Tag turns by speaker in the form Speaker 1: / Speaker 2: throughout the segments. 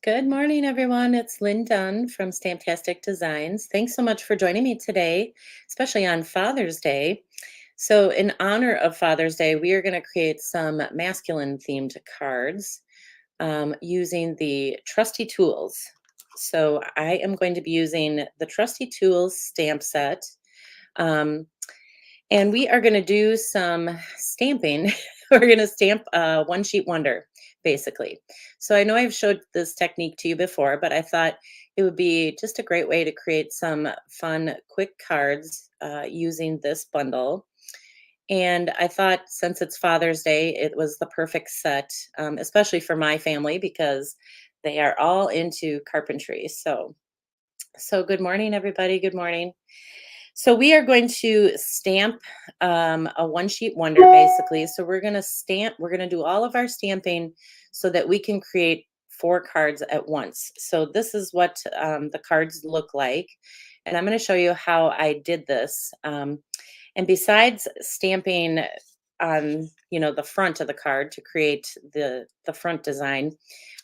Speaker 1: Good morning, everyone. It's Lynn Dunn from Stamptastic Designs. Thanks so much for joining me today, especially on Father's Day. So, in honor of Father's Day, we are going to create some masculine themed cards using the Trusty Tools. So, I am going to be using the Trusty Tools stamp set. Um, and we are going to do some stamping. We're going to stamp a one sheet wonder, basically. So I know I've showed this technique to you before, but I thought it would be just a great way to create some fun, quick cards using this bundle. And I thought since it's Father's Day, it was the perfect set, especially for my family because they are all into carpentry. So good morning, everybody. Good morning. So we are going to stamp a one sheet wonder basically. So we're going to do all of our stamping so that we can create four cards at once. So this is what the cards look like. And I'm going to show you how I did this. And besides stamping on, the front of the card to create the front design,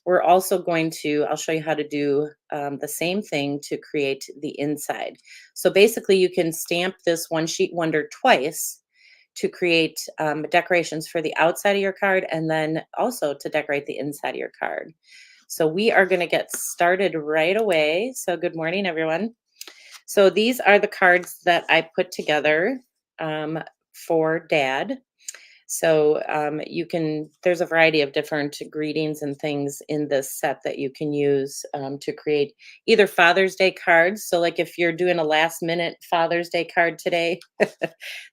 Speaker 1: we're also going to, I'll show you how to do the same thing to create the inside. So basically you can stamp this one sheet wonder twice to create decorations for the outside of your card and then also to decorate the inside of your card. So we are going to get started right away. So good morning, everyone. So these are the cards that I put together for Dad. So there's a variety of different greetings and things in this set that you can use to create either Father's Day cards. So, like if you're doing a last minute Father's Day card today,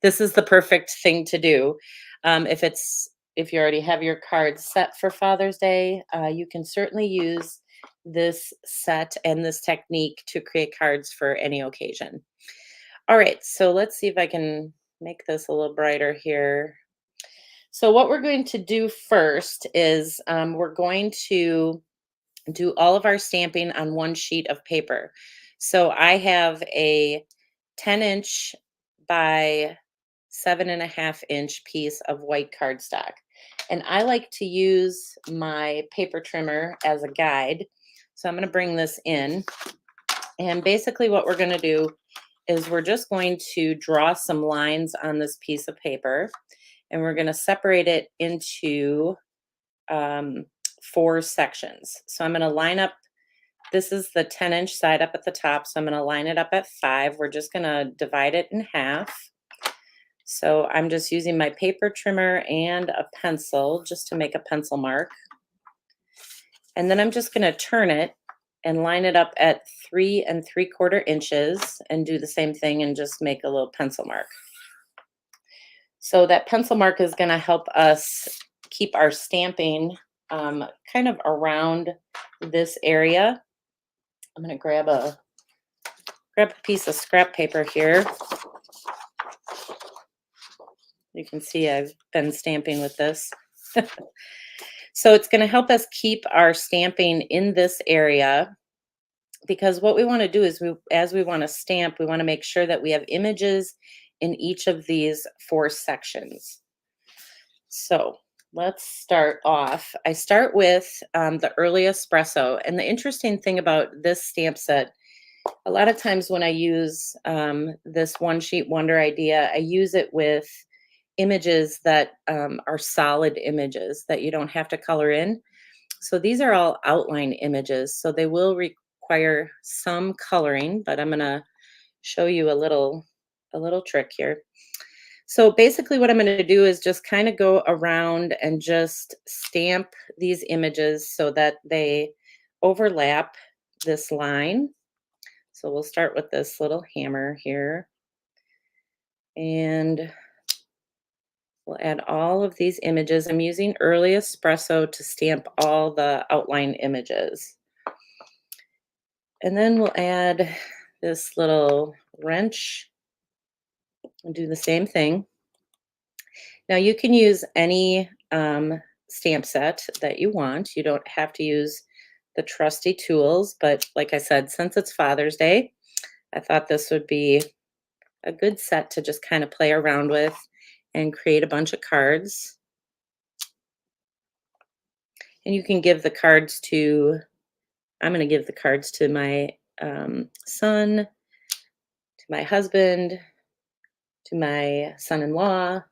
Speaker 1: this is the perfect thing to do. If you already have your cards set for Father's Day, you can certainly use this set and this technique to create cards for any occasion. All right, so let's see if I can make this a little brighter here. So what we're going to do first is we're going to do all of our stamping on one sheet of paper. So I have a 10-inch by 7.5-inch piece of white cardstock. And I like to use my paper trimmer as a guide. So I'm going to bring this in. And basically what we're going to do is we're just going to draw some lines on this piece of paper. And we're going to separate it into four sections. So I'm going to line up, this is the 10-inch side up at the top. So I'm going to line it up at 5. We're just going to divide it in half. So I'm just using my paper trimmer and a pencil just to make a pencil mark. And then I'm just going to turn it and line it up at 3 3/4 inches and do the same thing and just make a little pencil mark. So that pencil mark is going to help us keep our stamping kind of around this area. I'm going to grab a piece of scrap paper here. You can see I've been stamping with this. So it's going to help us keep our stamping in this area because what we want to do is as we want to stamp, we want to make sure that we have images in each of these four sections. So let's start off. I start with the early espresso. And the interesting thing about this stamp set, a lot of times when I use this one sheet wonder idea, I use it with images that are solid images that you don't have to color in. So these are all outline images. So they will require some coloring, but I'm going to show you a little trick here. So basically what I'm going to do is just kind of go around and just stamp these images so that they overlap this line. So we'll start with this little hammer here. And we'll add all of these images. I'm using Early Espresso to stamp all the outline images. And then we'll add this little wrench and do the same thing. Now you can use any stamp set that you want. You don't have to use the Trusty Tools, but like I said, since it's Father's Day, I thought this would be a good set to just kind of play around with and create a bunch of cards. And you can give the cards to I'm going to give the cards to my son, to my husband, to my son-in-law.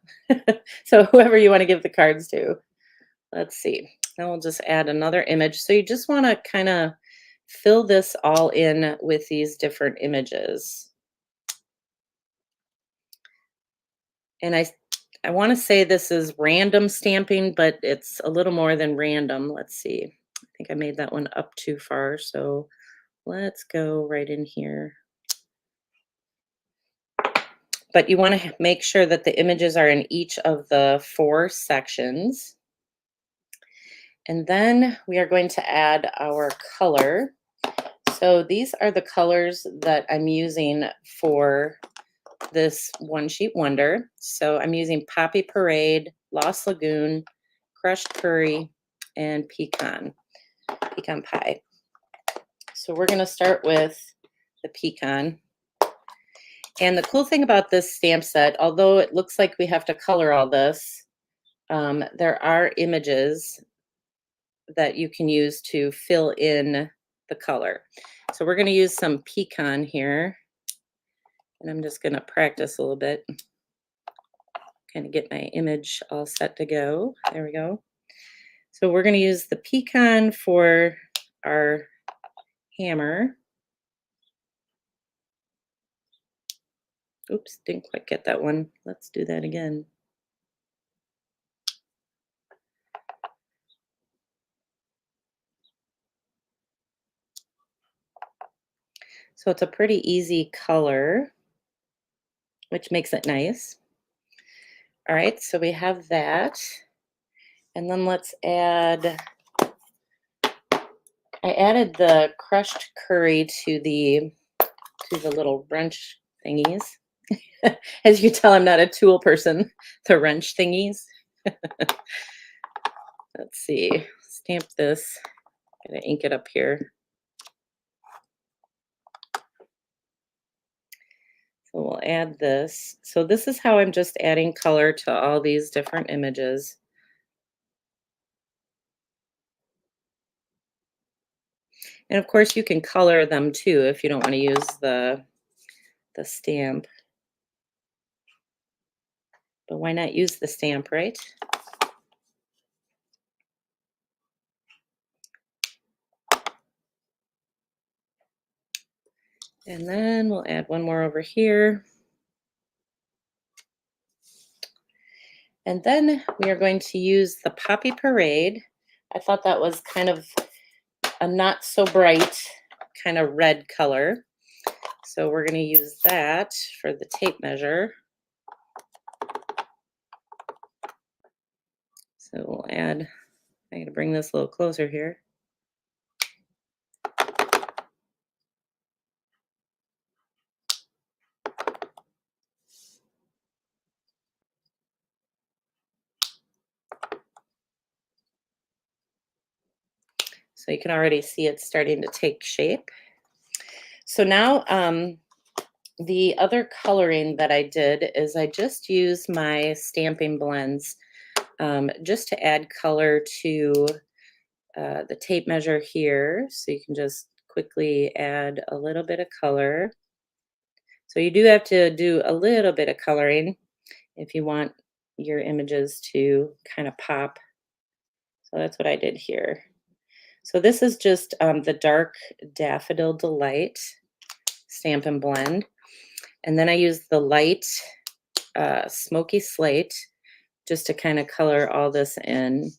Speaker 1: So whoever you want to give the cards to. Let's see. Then we'll just add another image. So you just want to kind of fill this all in with these different images. And I want to say this is random stamping, but it's a little more than random. Let's see. I think I made that one up too far. So let's go right in here. But you want to make sure that the images are in each of the 4 sections. And then we are going to add our color. So these are the colors that I'm using for this One Sheet Wonder. So I'm using Poppy Parade, Lost Lagoon, Crushed Curry, and pecan pie. So we're going to start with the pecan. And the cool thing about this stamp set, although it looks like we have to color all this, there are images that you can use to fill in the color. So we're going to use some pecan here. And I'm just going to practice a little bit. Kind of get my image all set to go. There we go. So we're going to use the pecan for our hammer. Oops, didn't quite get that one. Let's do that again. So it's a pretty easy color, which makes it nice. All right, so we have that. And then let's add, I added the crushed curry to the little wrench thingies. As you can tell, I'm not a tool person. The wrench thingies. Let's see, stamp this. I'm gonna ink it up here. So we'll add this. So this is how I'm just adding color to all these different images. And of course you can color them too if you don't want to use the stamp. But why not use the stamp, right? And then we'll add one more over here. And then we are going to use the Poppy Parade. I thought that was kind of a not so bright kind of red color. So we're going to use that for the tape measure. So we'll add, I'm going to bring this a little closer here. So you can already see it's starting to take shape. So now the other coloring that I did is I just used my stamping blends just to add color to the tape measure here. So you can just quickly add a little bit of color. So you do have to do a little bit of coloring if you want your images to kind of pop. So that's what I did here. So this is just the Dark Daffodil Delight Stampin' Blend. And then I use the light Smoky Slate just to kind of color all this in.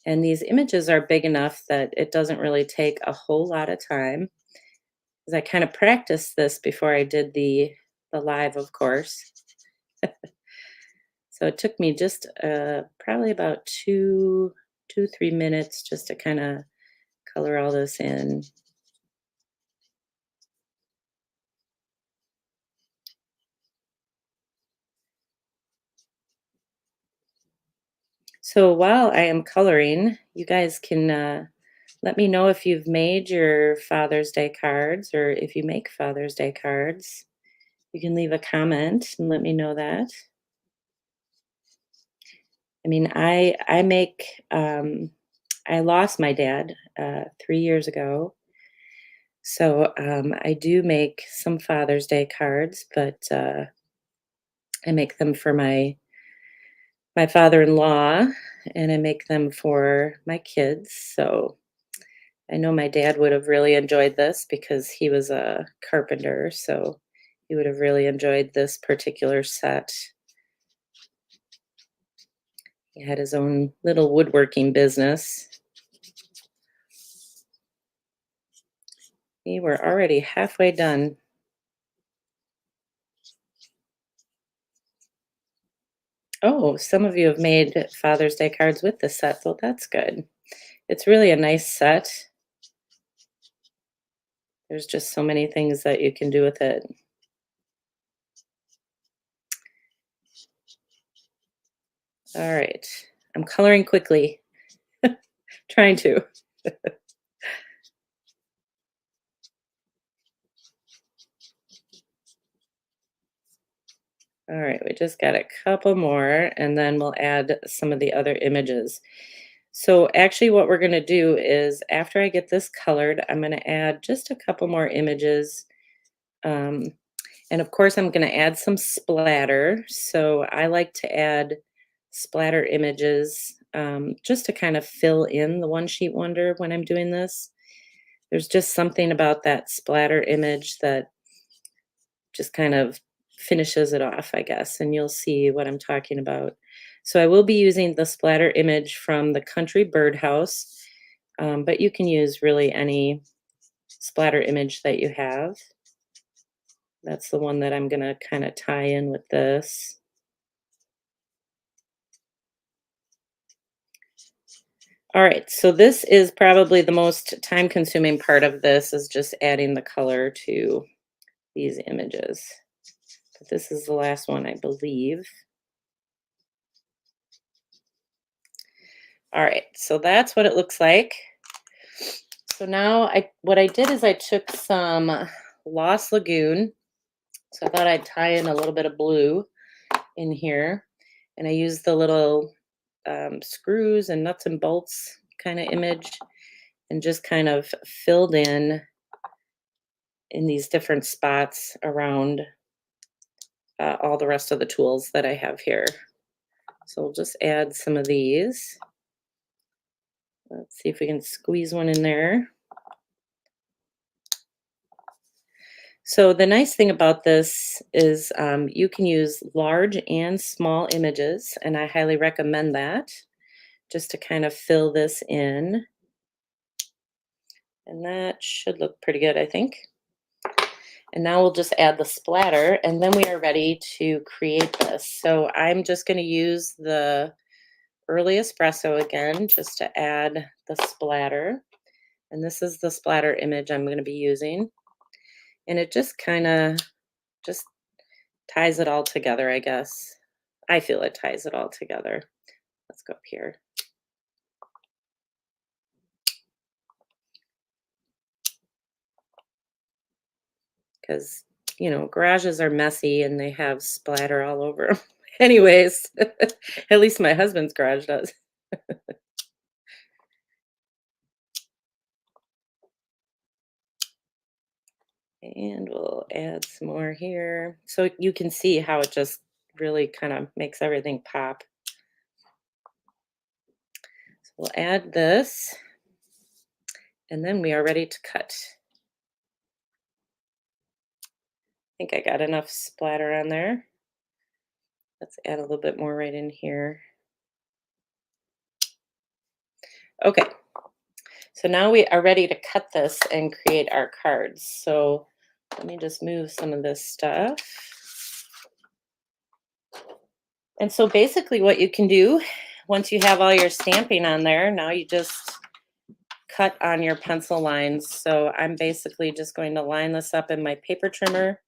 Speaker 1: And these images are big enough that it doesn't really take a whole lot of time. Because I kind of practiced this before I did the live, of course. So it took me just probably about 3 minutes just to kind of color all this in. So while I am coloring, you guys can let me know if you've made your Father's Day cards or if you make Father's Day cards. You can leave a comment and let me know that. I mean, I lost my dad 3 years ago, So I do make some Father's Day cards, but I make them for my father-in-law, and I make them for my kids. So I know my dad would have really enjoyed this because he was a carpenter, so he would have really enjoyed this particular set. He had his own little woodworking business. We were already halfway done. Oh, some of you have made Father's Day cards with this set, so that's good. It's really a nice set. There's just so many things that you can do with it. All right. I'm coloring quickly, trying to. All right, we just got a couple more, and then we'll add some of the other images. So actually what we're gonna do is after I get this colored, I'm gonna add just a couple more images. Um, and of course, I'm gonna add some splatter. So I like to add splatter images just to kind of fill in the one sheet wonder when I'm doing this. There's just something about that splatter image that just kind of finishes it off, I guess, and you'll see what I'm talking about. So I will be using the splatter image from the Country Birdhouse, but you can use really any splatter image that you have. That's the one that I'm gonna kind of tie in with this. All right, so this is probably the most time-consuming part of this is just adding the color to these images. But this is the last one, I believe. All right, so that's what it looks like. So now what I did is I took some Lost Lagoon. So I thought I'd tie in a little bit of blue in here. And I used the little screws and nuts and bolts kind of image and just kind of filled in these different spots around all the rest of the tools that I have here. So we'll just add some of these. Let's see if we can squeeze one in there. So the nice thing about this is you can use large and small images, and I highly recommend that just to kind of fill this in. And that should look pretty good, I think. And now we'll just add the splatter, and then we are ready to create this. So I'm just going to use the early espresso again, just to add the splatter. And this is the splatter image I'm going to be using. And it just kind of just ties it all together, I guess. I feel it ties it all together. Let's go up here. Because, you know, garages are messy and they have splatter all over 'em. Anyways, at least my husband's garage does. And we'll add some more here. So you can see how it just really kind of makes everything pop. So we'll add this, and then we are ready to cut. I think I got enough splatter on there. Let's add a little bit more right in here. Okay, so now we are ready to cut this and create our cards. So let me just move some of this stuff. And so basically what you can do once you have all your stamping on there, now you just cut on your pencil lines. So I'm basically just going to line this up in my paper trimmer,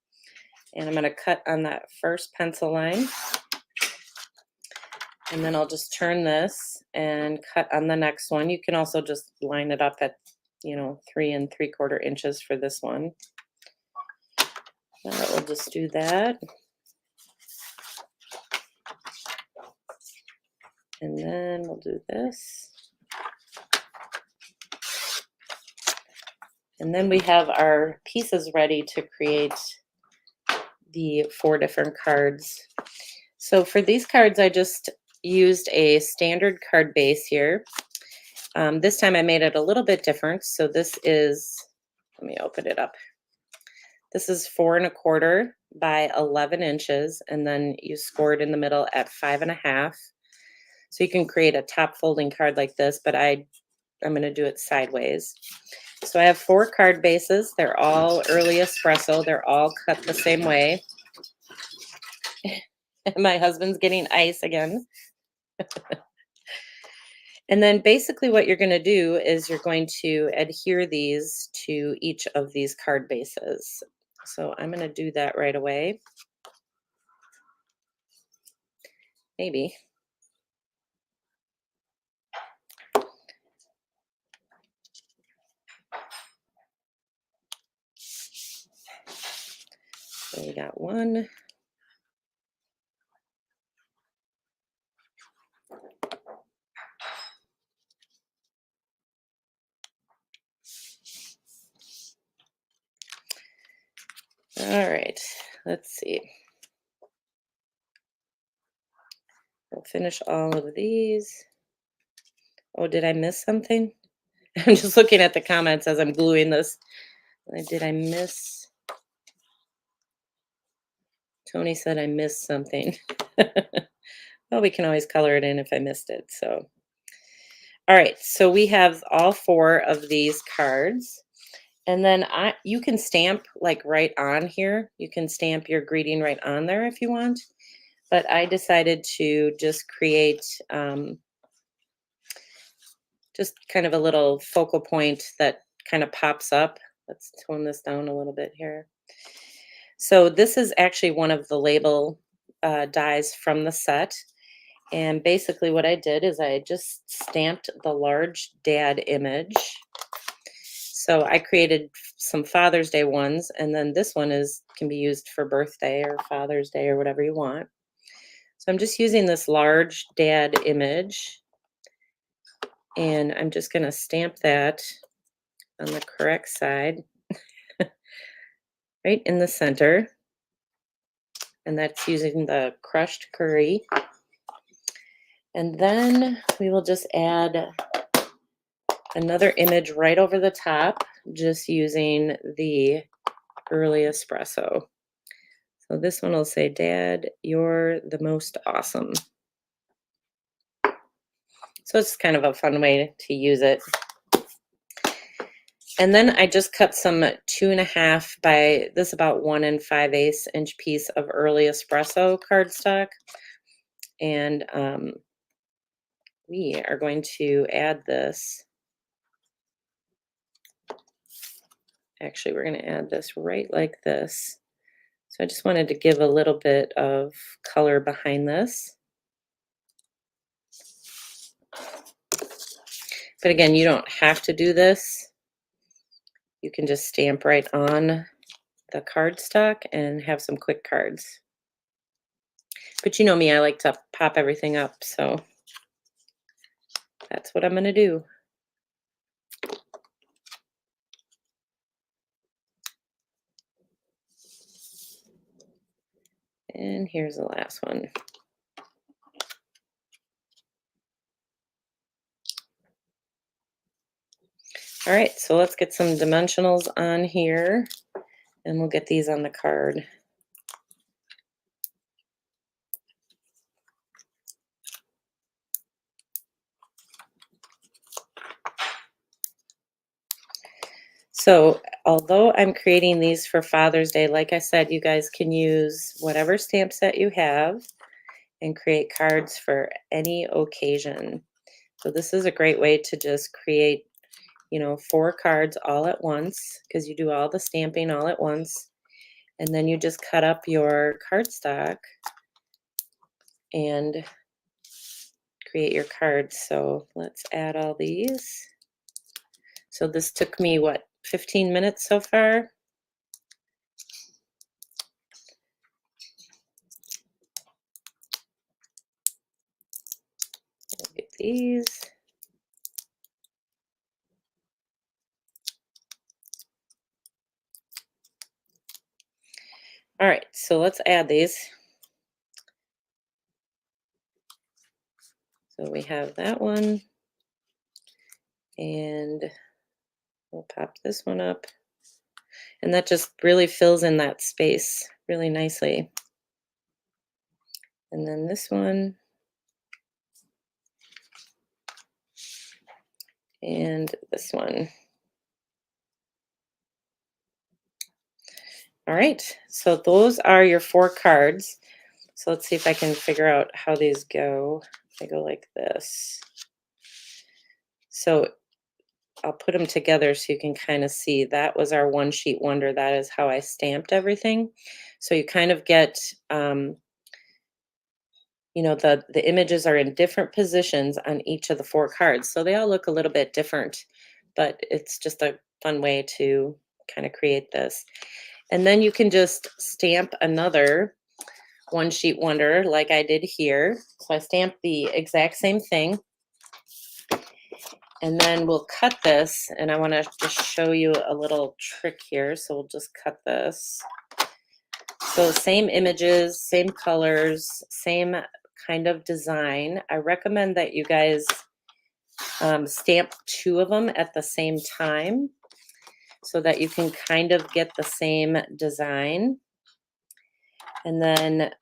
Speaker 1: and I'm going to cut on that first pencil line. And then I'll just turn this and cut on the next one. You can also just line it up at, 3 3/4 inches for this one. We'll just do that. And then we'll do this. And then we have our pieces ready to create the 4 different cards. So for these cards, I just used a standard card base here. This time I made it a little bit different. So this is, let me open it up. This is 4 1/4 by 11 inches, and then you score it in the middle at 5 1/2. So you can create a top folding card like this, but I'm going to do it sideways. So I have 4 card bases. They're all early espresso. They're all cut the same way. My husband's getting ice again. And then basically what you're going to do is you're going to adhere these to each of these card bases. So I'm going to do that right away. Maybe. So we got one. All right, let's see. We'll finish all of these. Oh, did I miss something? I'm just looking at the comments as I'm gluing this. Did I miss? Tony said I missed something. Well, we can always color it in if I missed it. So, all right. So we have all 4 of these cards. And then you can stamp like right on here. You can stamp your greeting right on there if you want. But I decided to just create just kind of a little focal point that kind of pops up. Let's tone this down a little bit here. So this is actually one of the label dies from the set. And basically what I did is I just stamped the large dad image. So I created some Father's Day ones, and then this one can be used for birthday or Father's Day or whatever you want. So I'm just using this large dad image, and I'm just going to stamp that on the correct side, right in the center. And that's using the crushed curry. And then we will just add another image right over the top, just using the early espresso. So this one will say, Dad, you're the most awesome. So it's kind of a fun way to use it. And then I just cut some 2.5 by this about 1 5/8 inch piece of early espresso cardstock. And we are going to add this. Actually, we're going to add this right like this. So I just wanted to give a little bit of color behind this. But again, you don't have to do this. You can just stamp right on the cardstock and have some quick cards. But you know me, I like to pop everything up, so that's what I'm going to do. And here's the last one. All right, so let's get some dimensionals on here, and we'll get these on the card. So although I'm creating these for Father's Day, like I said, you guys can use whatever stamp set you have and create cards for any occasion. So this is a great way to just create, 4 cards all at once, because you do all the stamping all at once. And then you just cut up your cardstock and create your cards. So let's add all these. So this took me, 15 minutes so far? Get these. All right, so let's add these. So we have that one, and we'll pop this one up. And that just really fills in that space really nicely. And then this one, and this one. All right, so those are your 4 cards. So let's see if I can figure out how these go. They go like this. So I'll put them together so you can kind of see. That was our one sheet wonder. That is how I stamped everything. So you kind of get, the images are in different positions on each of the 4 cards. So they all look a little bit different, but it's just a fun way to kind of create this. And then you can just stamp another one sheet wonder like I did here. So I stamped the exact same thing. And then we'll cut this, and I want to just show you a little trick here. So we'll just cut this. So same images, same colors, same kind of design. I recommend that you guys stamp 2 of them at the same time so that you can kind of get the same design. And then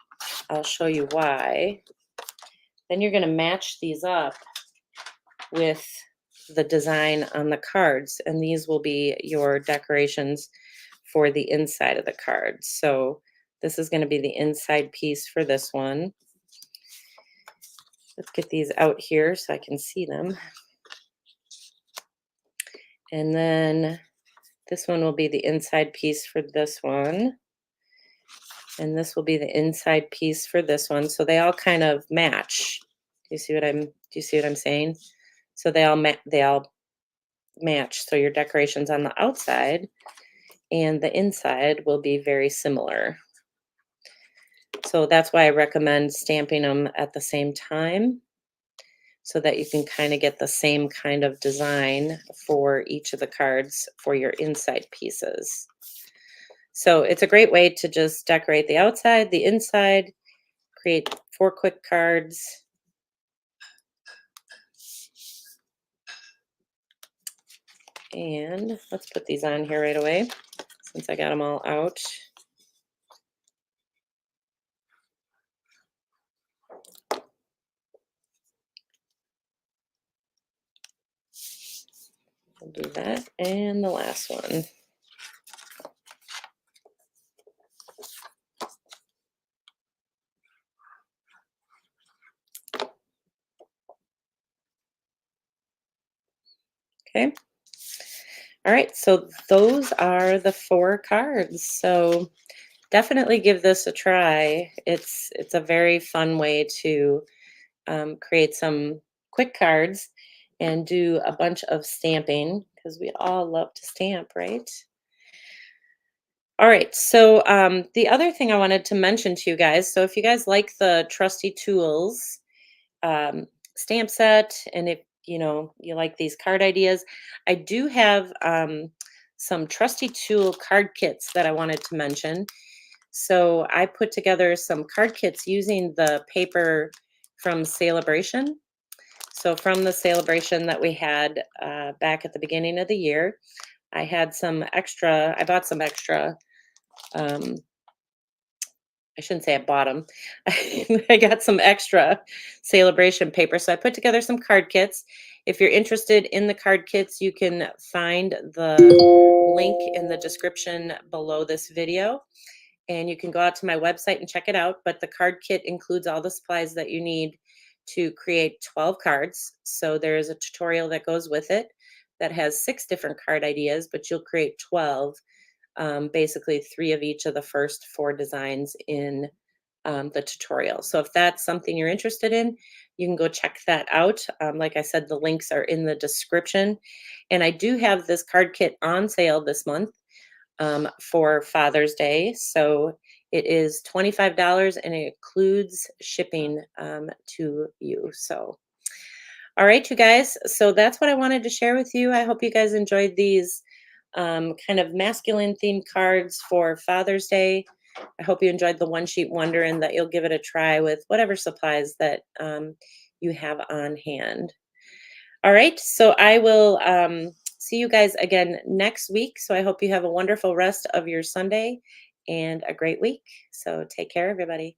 Speaker 1: I'll show you why. Then you're going to match these up with the design on the cards, and these will be your decorations for the inside of the cards. So this is going to be the inside piece for this one. Let's get these out here so I can see them. And then this one will be the inside piece for this one. And this will be the inside piece for this one. So they all kind of match. Do you see what I'm saying? So they all match. So your decorations on the outside and the inside will be very similar. So that's why I recommend stamping them at the same time so that you can kind of get the same kind of design for each of the cards for your inside pieces. So it's a great way to just decorate the outside, the inside, create 4 quick cards. And let's put these on here right away since I got them all out. We'll do that and the last one. Okay. All right, so those are the 4 cards. So definitely give this a try. It's a very fun way to create some quick cards and do a bunch of stamping because we all love to stamp, right? All right, so the other thing I wanted to mention to you guys, so if you guys like the Trusty Tools um, stamp set, and if you like these card ideas, I do have some Trusty Tool card kits that I wanted to mention. So I put together some card kits using the paper from Celebration. So from the celebration that we had back at the beginning of the year, I had some extra, I bought some extra, um, I shouldn't say I bought them. I got some extra celebration paper. So I put together some card kits. If you're interested in the card kits, you can find the link in the description below this video. And you can go out to my website and check it out. But the card kit includes all the supplies that you need to create 12 cards. So there is a tutorial that goes with it that has 6 different card ideas, but you'll create 12, basically 3 of each of the first 4 designs in the tutorial. So if that's something you're interested in, you can go check that out. Like I said, the links are in the description. And I do have this card kit on sale this month for Father's Day. So it is $25 and it includes shipping to you. So, all right, you guys. So that's what I wanted to share with you. I hope you guys enjoyed these kind of masculine themed cards for Father's Day. I hope you enjoyed the one sheet wonder and that you'll give it a try with whatever supplies that you have on hand. All right, so I will see you guys again next week. So I hope you have a wonderful rest of your Sunday and a great week. So take care, everybody.